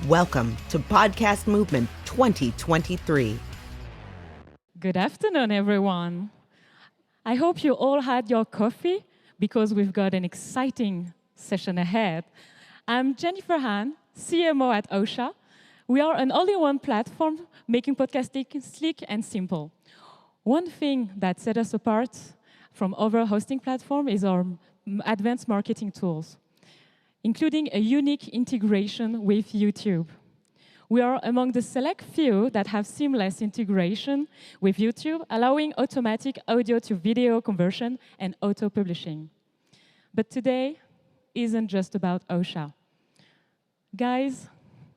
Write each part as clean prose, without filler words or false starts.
Welcome to Podcast Movement 2023. Good afternoon, everyone. I hope you all had your coffee because we've got an exciting session ahead. I'm Jennifer Han, CMO at Ausha. We are an all-in-one platform making podcasting sleek and simple. One thing that sets us apart from other hosting platforms is our advanced marketing tools, including a unique integration with YouTube. We are among the select few that have seamless integration with YouTube, allowing automatic audio to video conversion and auto-publishing. But today isn't just about Ausha. Guys,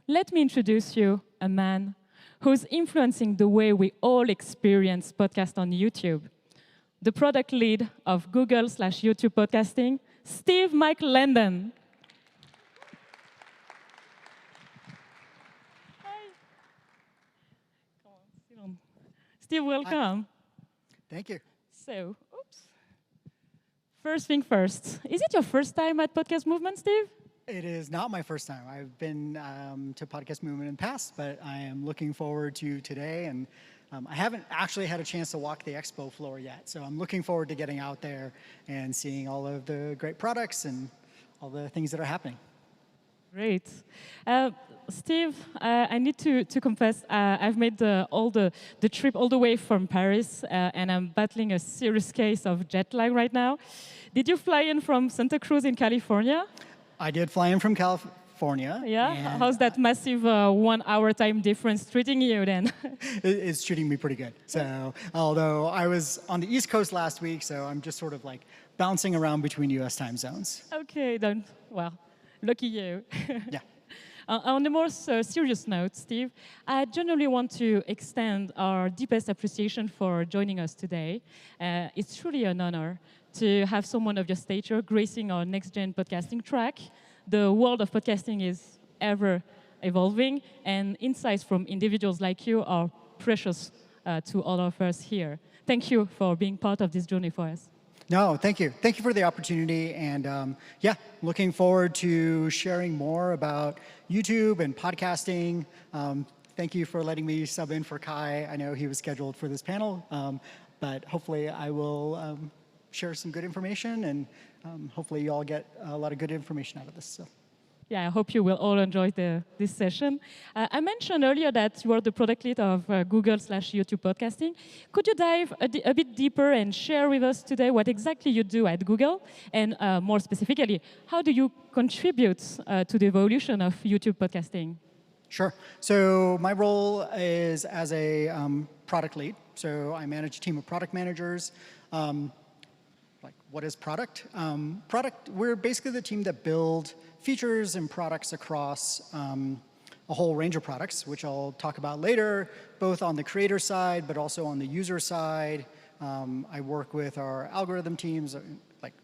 let me introduce you a man who's influencing the way we all experience podcast on YouTube. The product lead of Google/YouTube podcasting, Steve McLendon. Steve, welcome. Thank you. So, first thing first, is it your first time at Podcast Movement, Steve? It is not my first time. I've been to Podcast Movement in the past, but I am looking forward to today. And I haven't actually had a chance to walk the expo floor yet. So I'm looking forward to getting out there and seeing all of the great products and all the things that are happening. Great. Steve, I need to confess, I've made the trip all the way from Paris, and I'm battling a serious case of jet lag right now. Did you fly in from Santa Cruz in California? I did fly in from California. Yeah? How's that massive 1 hour time difference treating you then? It's treating me pretty good. So, although I was on the East Coast last week, so I'm just sort of like bouncing around between US time zones. Okay, then, well, lucky you. Yeah. On a more serious note, Steve, I generally want to extend our deepest appreciation for joining us today. It's truly an honor to have someone of your stature gracing our next-gen podcasting track. The world of podcasting is ever evolving, and insights from individuals like you are precious to all of us here. Thank you for being part of this journey for us. No, thank you. Thank you for the opportunity. And looking forward to sharing more about YouTube and podcasting. Thank you for letting me sub in for Kai. I know he was scheduled for this panel, but hopefully I will share some good information, and hopefully you all get a lot of good information out of this. So. Yeah, I hope you will all enjoy this session. I mentioned earlier that you are the product lead of Google/YouTube podcasting. Could you dive a bit deeper and share with us today what exactly you do at Google? And more specifically, how do you contribute to the evolution of YouTube podcasting? Sure. So my role is as a product lead. So I manage a team of product managers. What is product? We're basically the team that build features and products across a whole range of products, which I'll talk about later, both on the creator side, but also on the user side. I work with our algorithm teams,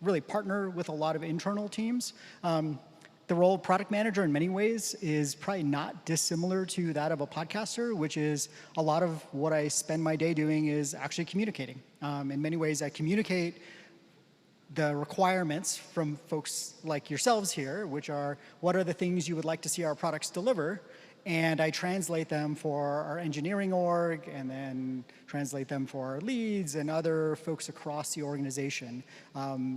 really partner with a lot of internal teams. The role of product manager in many ways is probably not dissimilar to that of a podcaster, which is a lot of what I spend my day doing is actually communicating. In many ways, I communicate the requirements from folks like yourselves here, which are what are the things you would like to see our products deliver, and I translate them for our engineering org, and then translate them for our leads and other folks across the organization.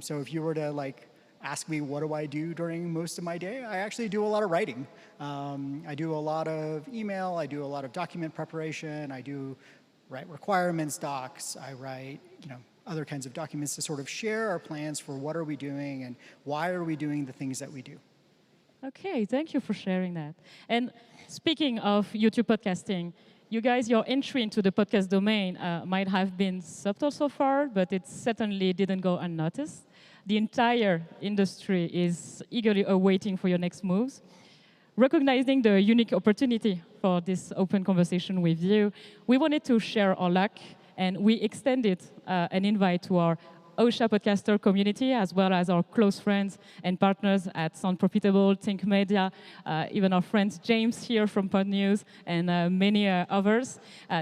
So if you were to ask me what do I do during most of my day, I actually do a lot of writing. I do a lot of email, I do a lot of document preparation, I do write requirements docs, I write, other kinds of documents to sort of share our plans for what are we doing and why are we doing the things that we do. Okay, thank you for sharing that. And speaking of YouTube podcasting, you guys, your entry into the podcast domain might have been subtle so far, but it certainly didn't go unnoticed. The entire industry is eagerly awaiting for your next moves. Recognizing the unique opportunity for this open conversation with you, we wanted to share our luck, and we extended an invite to our Ausha podcaster community, as well as our close friends and partners at Sound Profitable, Think Media, even our friends James here from Pod News, and many others, we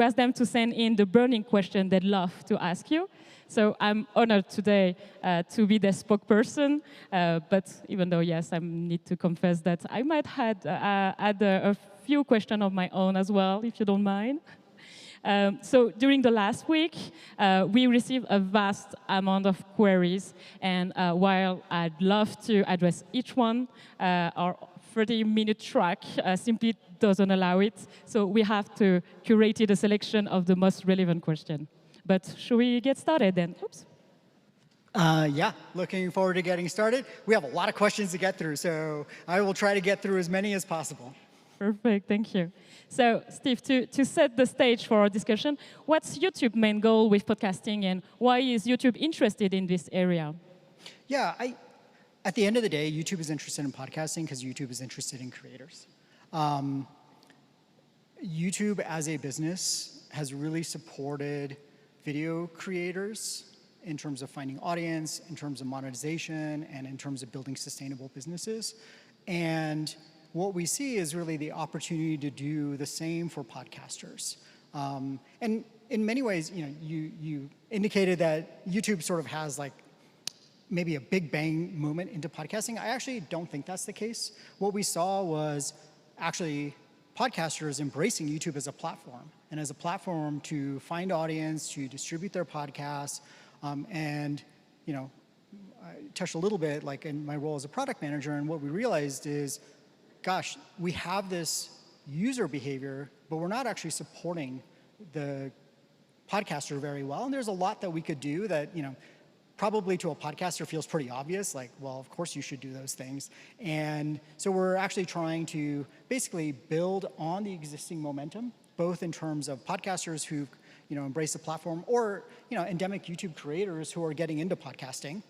asked them to send in the burning question they'd love to ask you. So I'm honored today to be the spokesperson, but even though, yes, I need to confess that I might add a few questions of my own as well, if you don't mind. So during the last week, we received a vast amount of queries, and while I'd love to address each one, our 30-minute track simply doesn't allow it, so we have to curate a selection of the most relevant questions. But should we get started then? Oops. Yeah, looking forward to getting started. We have a lot of questions to get through, so I will try to get through as many as possible. Perfect, thank you. So, Steve, to set the stage for our discussion, what's YouTube's main goal with podcasting, and why is YouTube interested in this area? Yeah, at the end of the day, YouTube is interested in podcasting because YouTube is interested in creators. YouTube as a business has really supported video creators in terms of finding audience, in terms of monetization, and in terms of building sustainable businesses. And what we see is really the opportunity to do the same for podcasters. And in many ways, you indicated that YouTube sort of has like maybe a big bang movement into podcasting. I actually don't think that's the case. What we saw was actually podcasters embracing YouTube as a platform and as a platform to find audience, to distribute their podcasts, and I touched a little bit like in my role as a product manager, and what we realized is, gosh, we have this user behavior, but we're not actually supporting the podcaster very well. And there's a lot that we could do that, probably to a podcaster feels pretty obvious, like, well, of course you should do those things. And so we're actually trying to basically build on the existing momentum, both in terms of podcasters who've embraced the platform, or endemic YouTube creators who are getting into podcasting,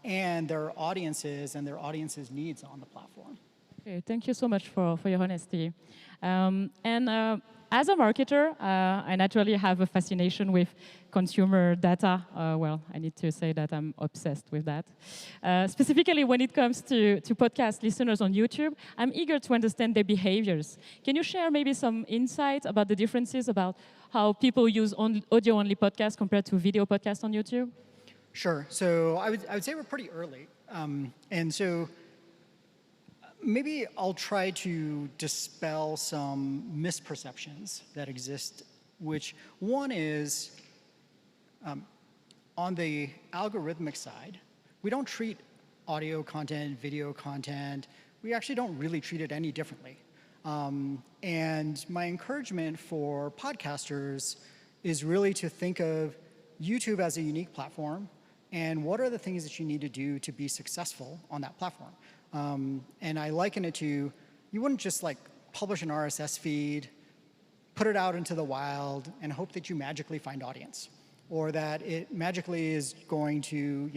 and their audiences and their audiences' needs on the platform. Okay, thank you so much for your honesty. As a marketer, I naturally have a fascination with consumer data. Well, I need to say that I'm obsessed with that. Specifically when it comes to podcast listeners on YouTube, I'm eager to understand their behaviors. Can you share maybe some insights about the differences about how people use audio-only podcasts compared to video podcasts on YouTube? Sure. So I would say we're pretty early. And so maybe I'll try to dispel some misperceptions that exist, which one is on the algorithmic side, we don't treat audio content, video content, we actually don't really treat it any differently. And my encouragement for podcasters is really to think of YouTube as a unique platform, and what are the things that you need to do to be successful on that platform. And I liken it to, you wouldn't just like publish an RSS feed, put it out into the wild, and hope that you magically find audience, or that it magically is going to,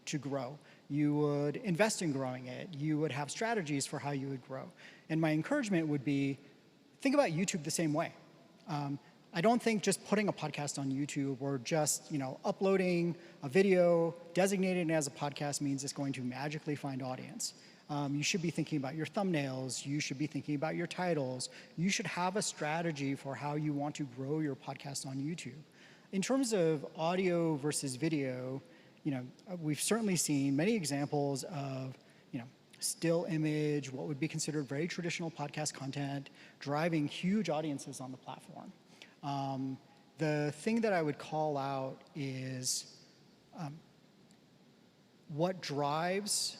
to grow. You would invest in growing it. You would have strategies for how you would grow. And my encouragement would be, think about YouTube the same way. I don't think just putting a podcast on YouTube or just uploading a video, designating it as a podcast means it's going to magically find audience. You should be thinking about your thumbnails. You should be thinking about your titles. You should have a strategy for how you want to grow your podcast on YouTube. In terms of audio versus video, we've certainly seen many examples of still image, what would be considered very traditional podcast content, driving huge audiences on the platform. The thing that I would call out is what drives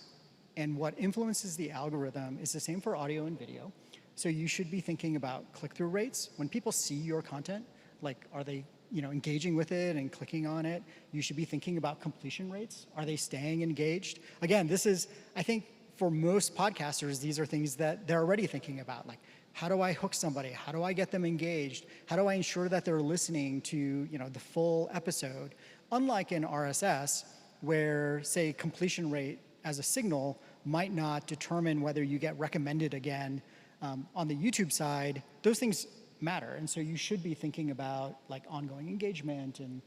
and what influences the algorithm is the same for audio and video. So you should be thinking about click-through rates. When people see your content, like, are they engaging with it and clicking on it? You should be thinking about completion rates. Are they staying engaged? Again, this is, I think, for most podcasters, these are things that they're already thinking about, like, how do I hook somebody? How do I get them engaged? How do I ensure that they're listening to the full episode? Unlike in RSS, where, say, completion rate as a signal might not determine whether you get recommended again. On the YouTube side, those things matter, and so you should be thinking about like ongoing engagement and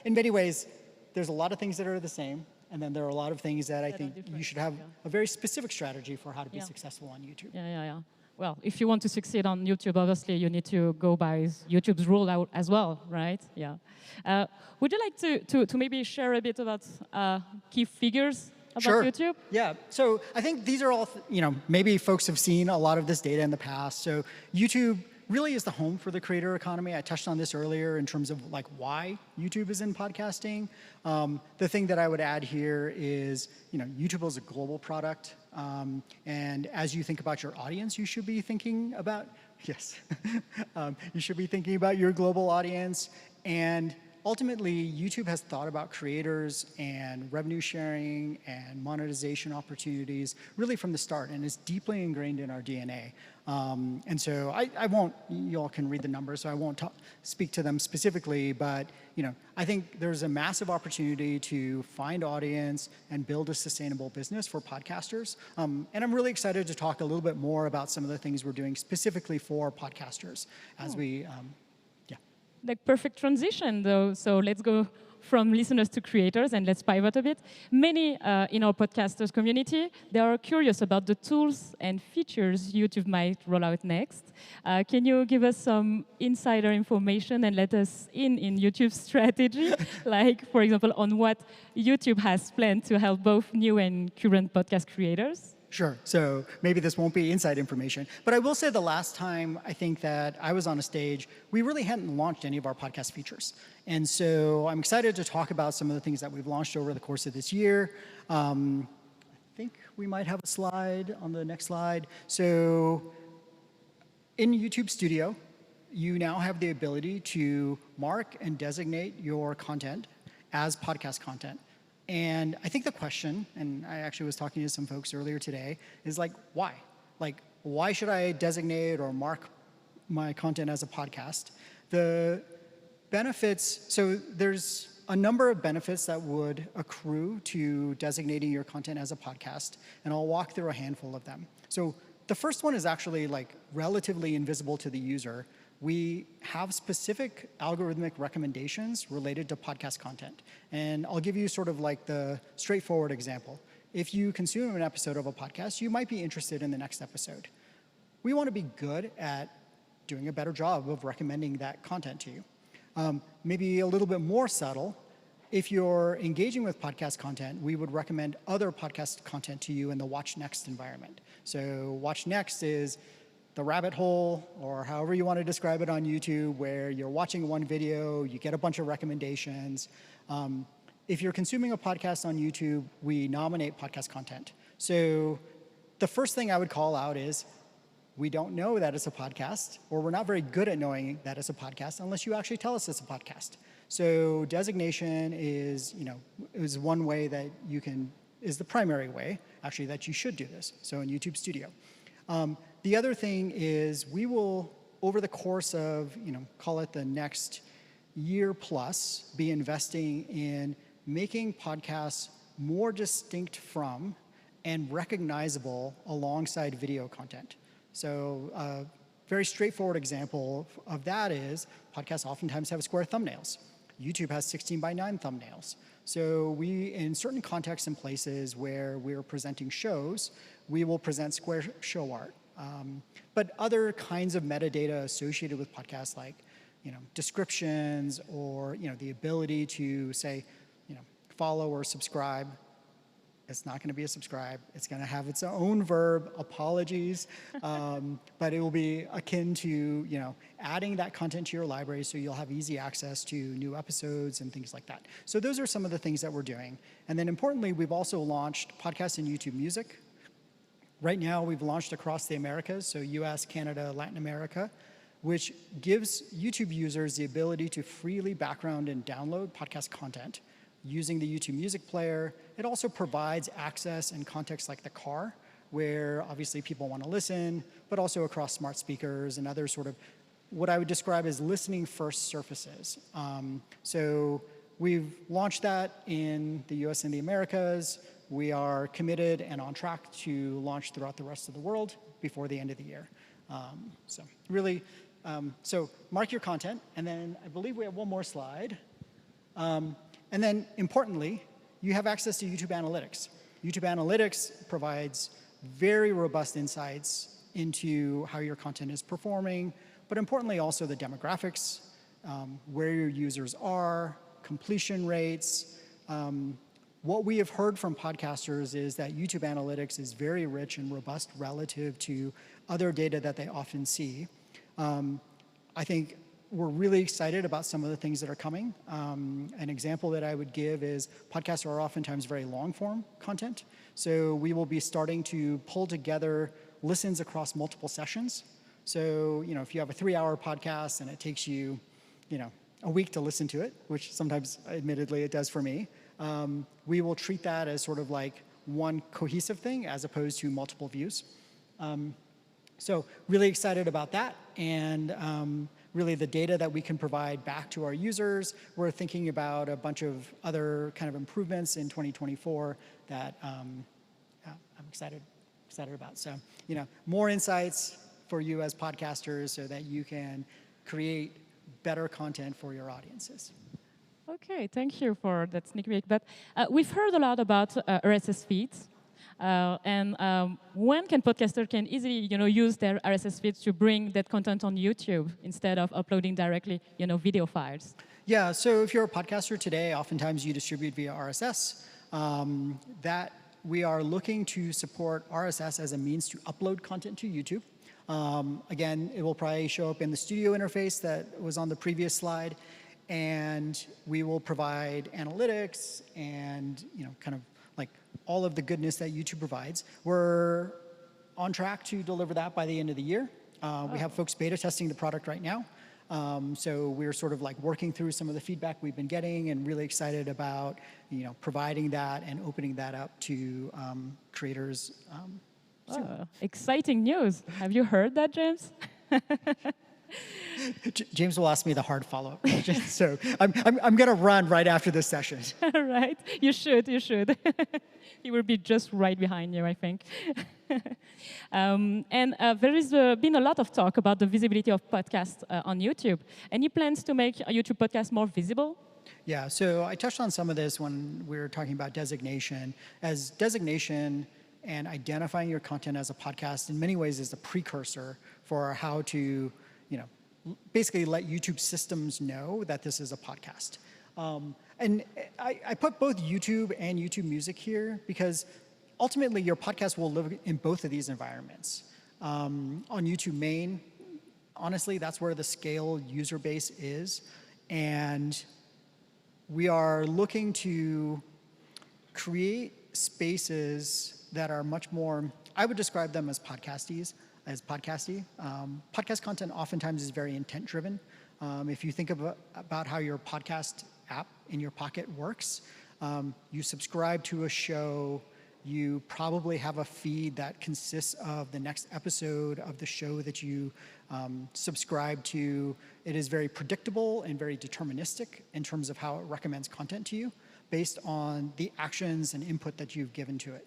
in many ways, there's a lot of things that are the same, and then there are a lot of things that I think you should have a very specific strategy for how to be successful on YouTube. Yeah. well, if you want to succeed on YouTube, obviously you need to go by YouTube's rule out as well, right? Yeah. Would you like to maybe share a bit about key figures about Sure. YouTube? Yeah. So I think these are all, maybe folks have seen a lot of this data in the past. So YouTube really is the home for the creator economy. I touched on this earlier in terms of like why YouTube is in podcasting. The thing that I would add here is, YouTube is a global product. And as you think about your audience, you should be thinking about, yes, you should be thinking about your global audience. And ultimately, YouTube has thought about creators and revenue sharing and monetization opportunities really from the start, and is deeply ingrained in our DNA. And so I won't, you all can read the numbers, so I won't speak to them specifically, but I think there's a massive opportunity to find audience and build a sustainable business for podcasters. And I'm really excited to talk a little bit more about some of the things we're doing specifically for podcasters as we Like perfect transition, though. So let's go from listeners to creators, and let's pivot a bit. Many in our podcasters community, they are curious about the tools and features YouTube might roll out next. Can you give us some insider information and let us in YouTube's strategy? Like, for example, on what YouTube has planned to help both new and current podcast creators? Sure. So maybe this won't be inside information, but I will say the last time I think that I was on a stage, we really hadn't launched any of our podcast features. And so I'm excited to talk about some of the things that we've launched over the course of this year. I think we might have a slide on the next slide. So in YouTube Studio, you now have the ability to mark and designate your content as podcast content. And I think the question, and I actually was talking to some folks earlier today, is like, why? Like, why should I designate or mark my content as a podcast? The benefits, so there's a number of benefits that would accrue to designating your content as a podcast, and I'll walk through a handful of them. So the first one is actually like relatively invisible to the user. We have specific algorithmic recommendations related to podcast content. And I'll give you sort of like the straightforward example. If you consume an episode of a podcast, you might be interested in the next episode. We want to be good at doing a better job of recommending that content to you. Maybe a little bit more subtle, if you're engaging with podcast content, we would recommend other podcast content to you in the Watch Next environment. So Watch Next is the rabbit hole, or however you want to describe it on YouTube, where you're watching one video, you get a bunch of recommendations. If you're consuming a podcast on YouTube, we nominate podcast content. So the first thing I would call out is we don't know that it's a podcast, or we're not very good at knowing that it's a podcast unless you actually tell us it's a podcast. So designation is one way that you can, is the primary way, actually, that you should do this. So in YouTube Studio. The other thing is we will, over the course of, call it the next year plus, be investing in making podcasts more distinct from and recognizable alongside video content. So a very straightforward example of that is podcasts oftentimes have square thumbnails. YouTube has 16:9 thumbnails. So we, in certain contexts and places where we're presenting shows, we will present square show art. But other kinds of metadata associated with podcasts, like descriptions, or the ability to say follow or subscribe. It's not going to be a subscribe. It's going to have its own verb. Apologies, but it will be akin to adding that content to your library, so you'll have easy access to new episodes and things like that. So those are some of the things that we're doing. And then importantly, we've also launched podcasts in YouTube Music. Right now, we've launched across the Americas, so US, Canada, Latin America, which gives YouTube users the ability to freely background and download podcast content using the YouTube Music player. It also provides access in contexts like the car, where obviously people want to listen, but also across smart speakers and other sort of what I would describe as listening first surfaces. So we've launched that in the US and the Americas. We are committed and on track to launch throughout the rest of the world before the end of the year. So really, so mark your content, and then I believe we have one more slide. And then importantly, you have access to YouTube Analytics. YouTube Analytics provides very robust insights into how your content is performing, but importantly also the demographics, where your users are, completion rates. What we have heard from podcasters is that YouTube analytics is very rich and robust relative to other data that they often see. I think we're really excited about some of the things that are coming. An example that I would give is podcasts are oftentimes very long form content. So we will be starting to pull together listens across multiple sessions. So, if you have a 3-hour podcast and it takes you, a week to listen to it, which sometimes, admittedly, it does for me, we will treat that as sort of like one cohesive thing as opposed to multiple views. So really excited about that, and really the data that we can provide back to our users. We're thinking about a bunch of other kind of improvements in 2024 that I'm excited about. So, more insights for you as podcasters so that you can create better content for your audiences. Okay, thank you for that sneak peek. But we've heard a lot about RSS feeds. And when can podcaster can easily, use their RSS feeds to bring that content on YouTube instead of uploading directly, video files? Yeah, so if you're a podcaster today, oftentimes you distribute via RSS. That we are looking to support RSS as a means to upload content to YouTube. Again, it will probably show up in the studio interface that was on the previous slide, and we will provide analytics and kind of like all of the goodness that YouTube provides. We're on track to deliver that by the end of the year. We have folks beta testing the product right now. So we're sort of like working through some of the feedback we've been getting and really excited about, providing that and opening that up to creators. Exciting news. Have you heard that, James? James will ask me the hard follow-up question, so I'm going to run right after this session. Right. You should. He will be just right behind you, I think. And there has been a lot of talk about the visibility of podcasts on YouTube. Any plans to make a YouTube podcast more visible? Yeah, so I touched on some of this when we were talking about designation. As designation and identifying your content as a podcast in many ways is a precursor for how to, basically let YouTube systems know that this is a podcast. And I put both YouTube and YouTube Music here because ultimately your podcast will live in both of these environments. On YouTube main, honestly, that's where the scale user base is. And we are looking to create spaces that are much more, I would describe them as podcasty. Podcast content oftentimes is very intent-driven. If you think about how your podcast app in your pocket works, you subscribe to a show, you probably have a feed that consists of the next episode of the show that you subscribe to. It is very predictable and very deterministic in terms of how it recommends content to you based on the actions and input that you've given to it.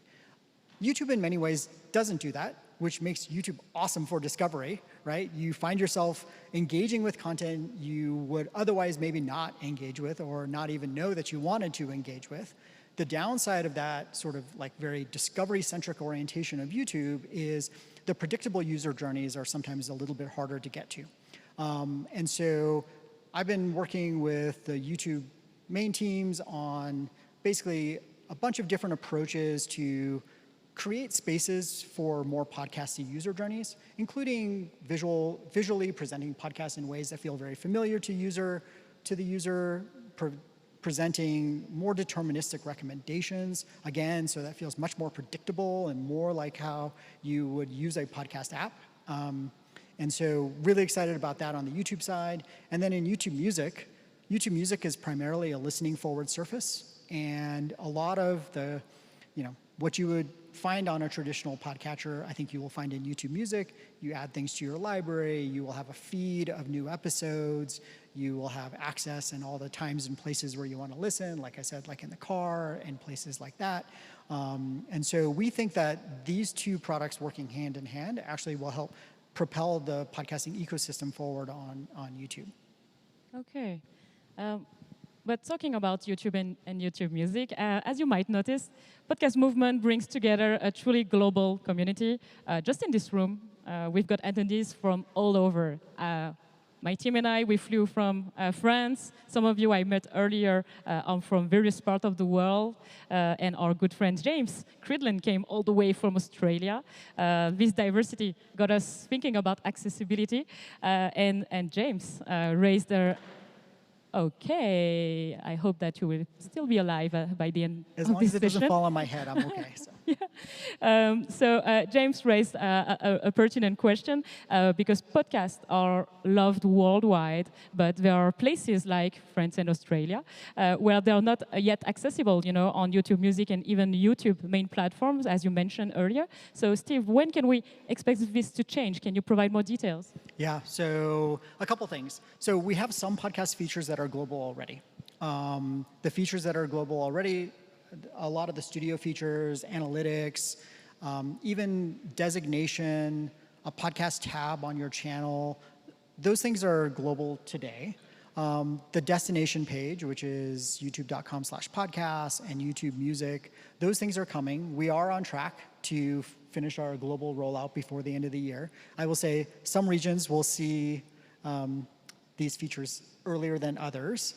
YouTube in many ways doesn't do that, which makes YouTube awesome for discovery, right? You find yourself engaging with content you would otherwise maybe not engage with or not even know that you wanted to engage with. The downside of that sort of like very discovery-centric orientation of YouTube is the predictable user journeys are sometimes a little bit harder to get to. And so I've been working with the YouTube main teams on basically a bunch of different approaches to create spaces for more podcasty user journeys, including visually presenting podcasts in ways that feel very familiar to the user, presenting more deterministic recommendations, again, so that feels much more predictable and more like how you would use a podcast app. And so really excited about that on the YouTube side. And then in YouTube Music is primarily a listening forward surface. And a lot of the, what you would find on a traditional podcatcher, I think you will find in YouTube Music. You add things to your library, you will have a feed of new episodes, you will have access in all the times and places where you want to listen, like I said, like in the car and places like that. And so we think that these two products working hand in hand actually will help propel the podcasting ecosystem forward on YouTube. Okay. But talking about YouTube and YouTube Music, as you might notice, Podcast Movement brings together a truly global community. Just in this room, We've got attendees from all over. My team and I, we flew from France. Some of you I met earlier are from various parts of the world. And our good friend James Cridland came all the way from Australia. This diversity got us thinking about accessibility. And James raised their... Okay, I hope that you will still be alive by the end As of long this as it doesn't session. fall on my head, I'm okay. So. So James raised a pertinent question because podcasts are loved worldwide, but there are places like France and Australia where they are not yet accessible, on YouTube Music and even YouTube main platforms, as you mentioned earlier. So Steve, when can we expect this to change? Can you provide more details? Yeah, so a couple things. So we have some podcast features that are global already. The features that are global already, a lot of the studio features, analytics, even designation, a podcast tab on your channel, those things are global today. The destination page, which is youtube.com/podcasts and YouTube Music, those things are coming. We are on track to finish our global rollout before the end of the year. I will say some regions will see these features earlier than others.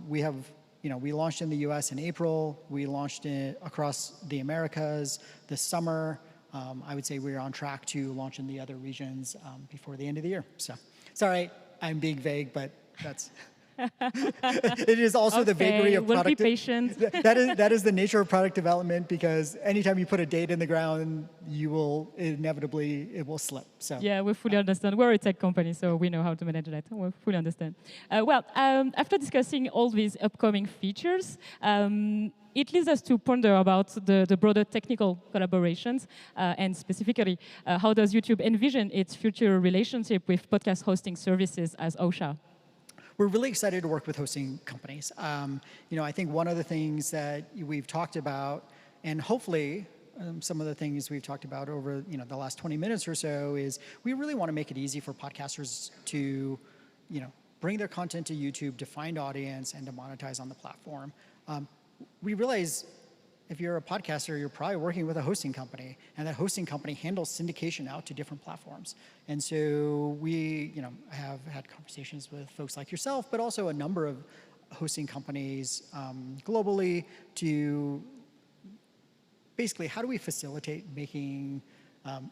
We launched in the US in April. We launched it across the Americas this summer. I would say we're on track to launch in the other regions before the end of the year. So, sorry, I'm being vague, but that's... It is also the vagary of we'll product. Be patient. that is the nature of product development, because anytime you put a date in the ground, you will inevitably, it will slip. So yeah, we fully understand. We're a tech company, so we know how to manage that. We fully understand. After discussing all these upcoming features, it leads us to ponder about the broader technical collaborations, and specifically, how does YouTube envision its future relationship with podcast hosting services as Ausha? We're really excited to work with hosting companies. I think one of the things that we've talked about, and hopefully some of the things we've talked about over the last 20 minutes or so, is we really want to make it easy for podcasters to bring their content to YouTube, to find audience, and to monetize on the platform. We realize if you're a podcaster, you're probably working with a hosting company, and that hosting company handles syndication out to different platforms. And so we, have had conversations with folks like yourself, but also a number of hosting companies globally to basically, how do we facilitate making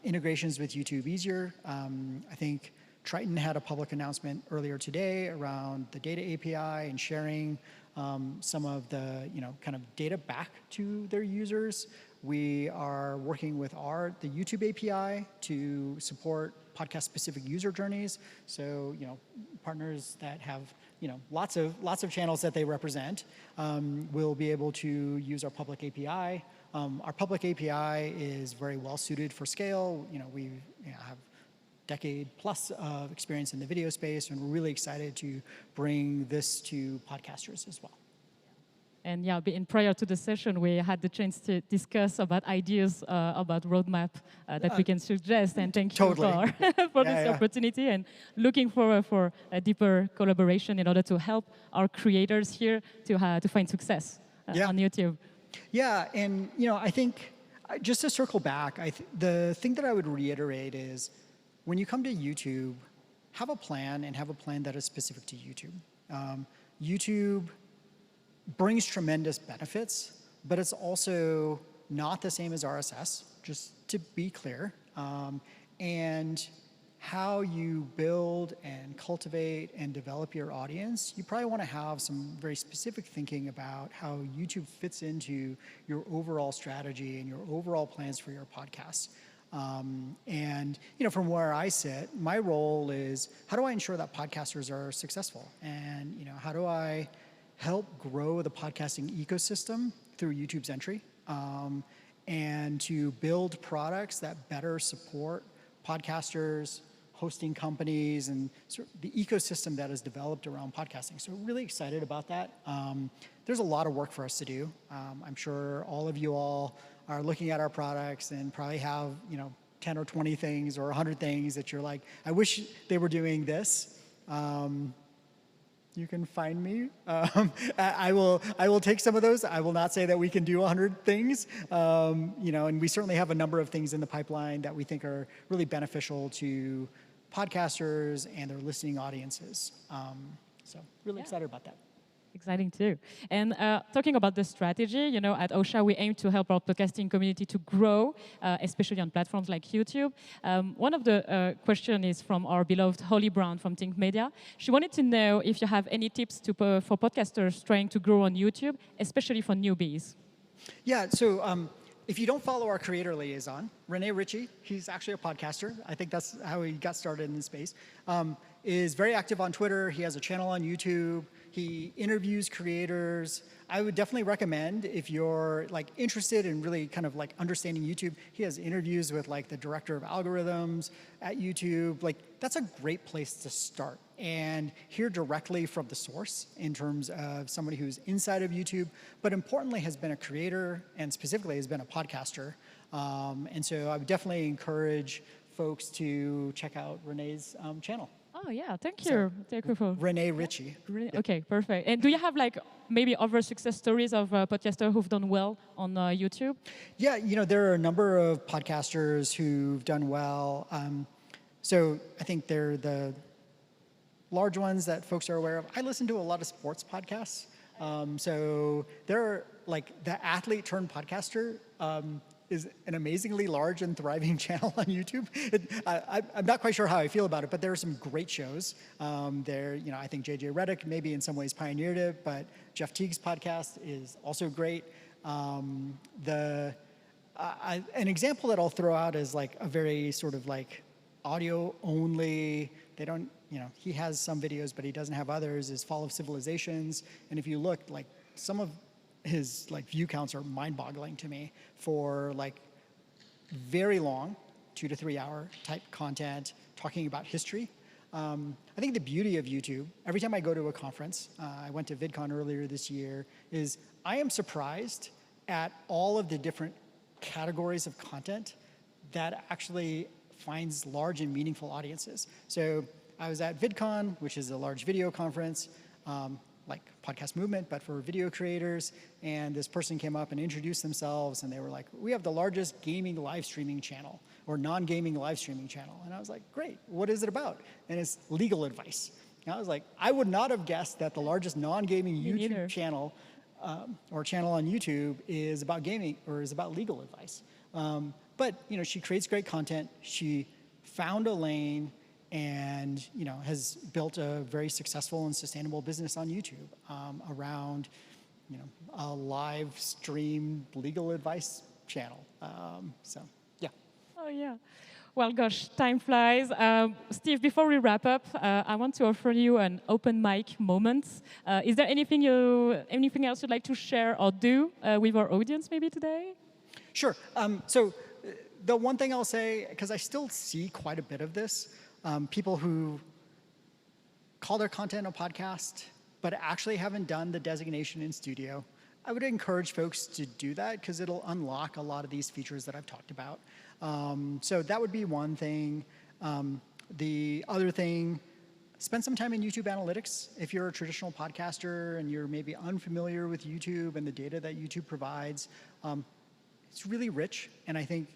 integrations with YouTube easier? I think Triton had a public announcement earlier today around the data API and sharing some of the kind of data back to their users. We are working with the YouTube API to support podcast-specific user journeys. So partners that have lots of channels that they represent will be able to use our public API. Our public API is very well suited for scale. We have decade plus of experience in the video space, and we're really excited to bring this to podcasters as well. And prior to the session, we had the chance to discuss about ideas about roadmap that we can suggest. And thank you for this opportunity, and looking forward for a deeper collaboration in order to help our creators here to find success on YouTube. Yeah, and I think just to circle back, the thing that I would reiterate is, when you come to YouTube, have a plan, and have a plan that is specific to YouTube. YouTube brings tremendous benefits, but it's also not the same as RSS, just to be clear. And how you build and cultivate and develop your audience, you probably want to have some very specific thinking about how YouTube fits into your overall strategy and your overall plans for your podcasts. And from where I sit, my role is, how do I ensure that podcasters are successful? And how do I help grow the podcasting ecosystem through YouTube's entry, and to build products that better support podcasters, hosting companies, and sort of the ecosystem that is developed around podcasting. So really excited about that. There's a lot of work for us to do. I'm sure all of you all are looking at our products and probably have 10 or 20 things or 100 things that you're like, I wish they were doing this. you can find me. I will take some of those. I will not say that we can do 100 things, and we certainly have a number of things in the pipeline that we think are really beneficial to podcasters and their listening audiences. So really excited about that. Exciting too. And talking about the strategy, at Ausha, we aim to help our podcasting community to grow, especially on platforms like YouTube. One of the questions is from our beloved Holly Brown from Think Media. She wanted to know if you have any tips for podcasters trying to grow on YouTube, especially for newbies. Yeah, so if you don't follow our creator liaison, Rene Ritchie, he's actually a podcaster. I think that's how he got started in the space, is very active on Twitter. He has a channel on YouTube. He interviews creators. I would definitely recommend if you're interested in really kind of understanding YouTube. He has interviews with the director of algorithms at YouTube. That's a great place to start and hear directly from the source in terms of somebody who's inside of YouTube, but importantly has been a creator and specifically has been a podcaster. And so I would definitely encourage folks to check out Renee's channel. Oh, yeah, thank you. Thank you for Rene Ritchie. Okay, perfect. And do you have maybe other success stories of podcasters who've done well on YouTube? Yeah, there are a number of podcasters who've done well. So I think they're the large ones that folks are aware of. I listen to a lot of sports podcasts. So there are the athlete turned podcaster is an amazingly large and thriving channel on YouTube. I'm not quite sure how I feel about it, but there are some great shows. I think JJ Redick maybe in some ways pioneered it, but Jeff Teague's podcast is also great. An example that I'll throw out is a very sort of audio only. They don't, he has some videos, but he doesn't have others. Is Fall of Civilizations, and if you look, some of his view counts are mind-boggling to me for very long 2 to 3 hour type content talking about history. I think the beauty of YouTube, every time I go to a conference, I went to VidCon earlier this year, is I am surprised at all of the different categories of content that actually finds large and meaningful audiences. So I was at VidCon, which is a large video conference, like Podcast Movement, but for video creators. And this person came up and introduced themselves, and they were like, we have the largest gaming live streaming channel, or non-gaming live streaming channel. And I was like, great, what is it about? And it's legal advice. And I was like, I would not have guessed that the largest non-gaming YouTube channel, or channel on YouTube is about gaming, or is about legal advice. But she creates great content. She found a lane, and has built a very successful and sustainable business on YouTube around a live stream legal advice channel. So yeah. Oh yeah. Well, gosh, time flies. Steve, before we wrap up, I want to offer you an open mic moment. Is there anything else you'd like to share or do with our audience maybe today? Sure. So the one thing I'll say, because I still see quite a bit of this, people who call their content a podcast, but actually haven't done the designation in studio. I would encourage folks to do that because it'll unlock a lot of these features that I've talked about. So that would be one thing. The other thing, spend some time in YouTube analytics. If you're a traditional podcaster and you're maybe unfamiliar with YouTube and the data that YouTube provides, it's really rich, and I think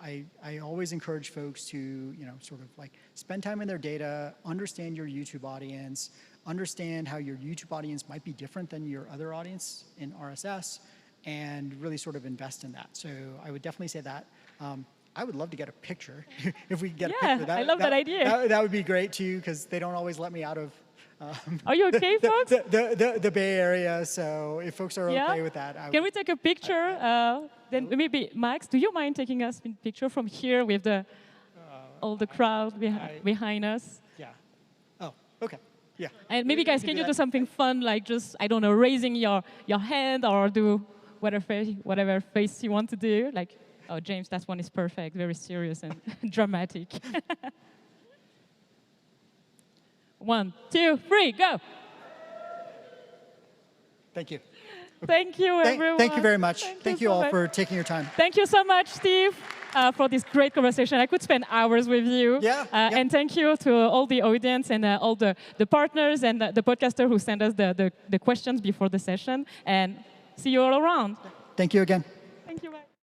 I always encourage folks to sort of spend time in their data, understand your YouTube audience, understand how your YouTube audience might be different than your other audience in RSS, and really sort of invest in that. So I would definitely say that. I would love to get a picture if we could get a picture. I love that idea. That would be great too, because they don't always let me out of. Are you okay, folks? The Bay Area, so if folks are okay with that. Can we take a picture? Then maybe, Max, do you mind taking us a picture from here with all the crowd behind us? Yeah. Oh, okay. Yeah. And maybe, guys, can you do something fun, like just, I don't know, raising your hand or do whatever face you want to do? Like, oh, James, that one is perfect, very serious and dramatic. 1, 2, 3, go. Thank you. Thank you, everyone. Thank you very much. Thank you so all much. for taking your time. Thank you so much, Steve, for this great conversation. I could spend hours with you. Yeah. And thank you to all the audience and all the partners and the podcaster who sent us the questions before the session. And see you all around. Thank you again.